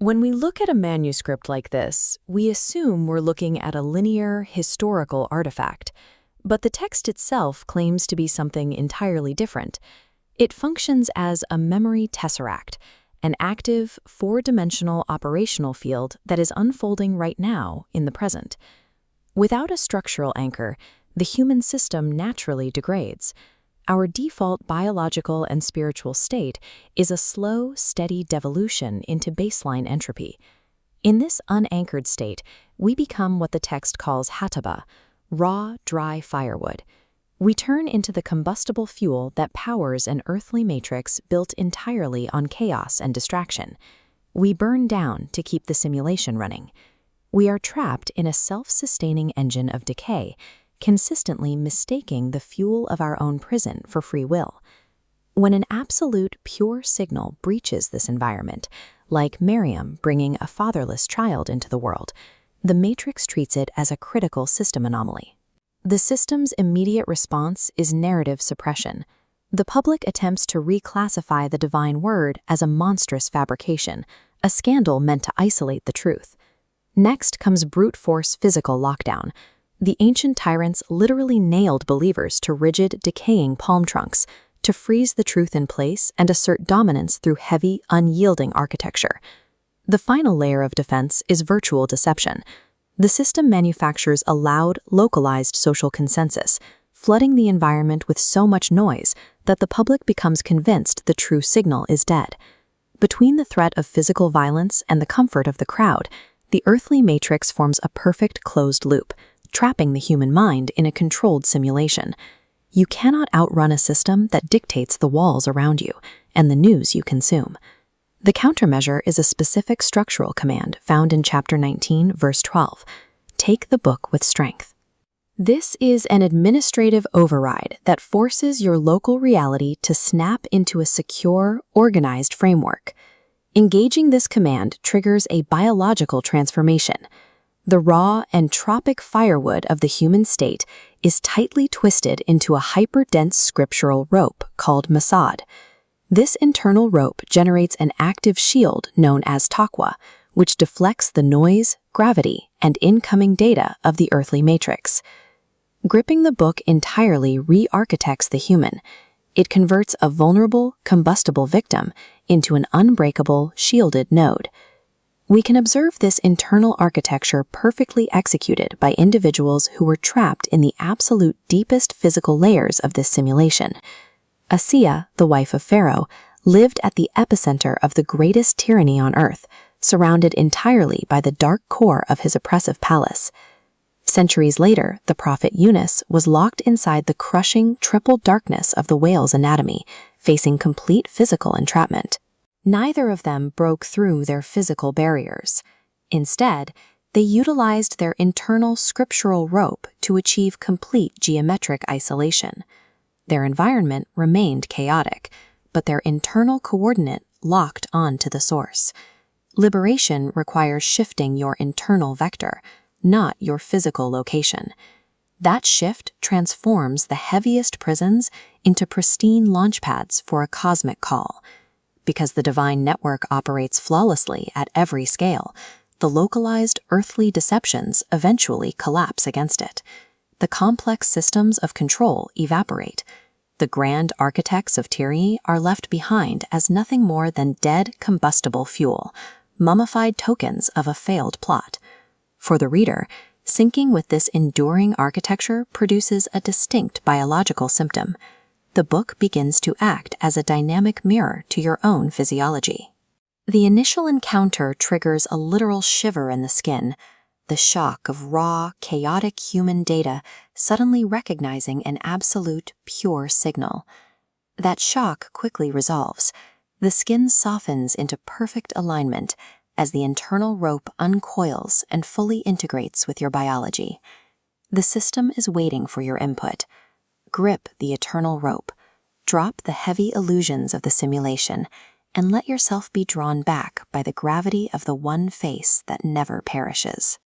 When we look at a manuscript like this, we assume we're looking at a linear, historical artifact. But the text itself claims to be something entirely different. It functions as a memory tesseract, an active, four-dimensional operational field that is unfolding right now in the present. Without a structural anchor, the human system naturally degrades. Our default biological and spiritual state is a slow, steady devolution into baseline entropy. In this unanchored state, we become what the text calls hataba, raw, dry firewood. We turn into the combustible fuel that powers an earthly matrix built entirely on chaos and distraction. We burn down to keep the simulation running. We are trapped in a self-sustaining engine of decay, consistently mistaking the fuel of our own prison for free will. When an absolute pure signal breaches this environment, like Maryam bringing a fatherless child into the world, the matrix treats it as a critical system anomaly. The system's immediate response is narrative suppression. The public attempts to reclassify the divine word as a monstrous fabrication, a scandal meant to isolate the truth. Next comes brute force physical lockdown. The ancient tyrants literally nailed believers to rigid, decaying palm trunks to freeze the truth in place and assert dominance through heavy, unyielding architecture. The final layer of defense is virtual deception. The system manufactures a loud, localized social consensus, flooding the environment with so much noise that the public becomes convinced the true signal is dead. Between the threat of physical violence and the comfort of the crowd, the earthly matrix forms a perfect closed loop, trapping the human mind in a controlled simulation. You cannot outrun a system that dictates the walls around you and the news you consume. The countermeasure is a specific structural command found in chapter 19, verse 12. Take the book with strength. This is an administrative override that forces your local reality to snap into a secure, organized framework. Engaging this command triggers a biological transformation. The raw, entropic firewood of the human state is tightly twisted into a hyperdense scriptural rope called masad. This internal rope generates an active shield known as taqwa, which deflects the noise, gravity, and incoming data of the earthly matrix. Gripping the book entirely re-architects the human. It converts a vulnerable, combustible victim into an unbreakable, shielded node. We can observe this internal architecture perfectly executed by individuals who were trapped in the absolute deepest physical layers of this simulation. Asiya, the wife of Pharaoh, lived at the epicenter of the greatest tyranny on earth, surrounded entirely by the dark core of his oppressive palace. Centuries later, the prophet Yunus was locked inside the crushing triple darkness of the whale's anatomy, facing complete physical entrapment. Neither of them broke through their physical barriers. Instead, they utilized their internal scriptural rope to achieve complete geometric isolation. Their environment remained chaotic, but their internal coordinate locked onto the source. Liberation requires shifting your internal vector, not your physical location. That shift transforms the heaviest prisons into pristine launchpads for a cosmic call. Because the divine network operates flawlessly at every scale, the localized earthly deceptions eventually collapse against it. The complex systems of control evaporate. The grand architects of tyranny are left behind as nothing more than dead combustible fuel, mummified tokens of a failed plot. For the reader, syncing with this enduring architecture produces a distinct biological symptom. The book begins to act as a dynamic mirror to your own physiology. The initial encounter triggers a literal shiver in the skin, the shock of raw, chaotic human data suddenly recognizing an absolute, pure signal. That shock quickly resolves. The skin softens into perfect alignment as the internal rope uncoils and fully integrates with your biology. The system is waiting for your input. Grip the eternal rope, drop the heavy illusions of the simulation, and let yourself be drawn back by the gravity of the one face that never perishes.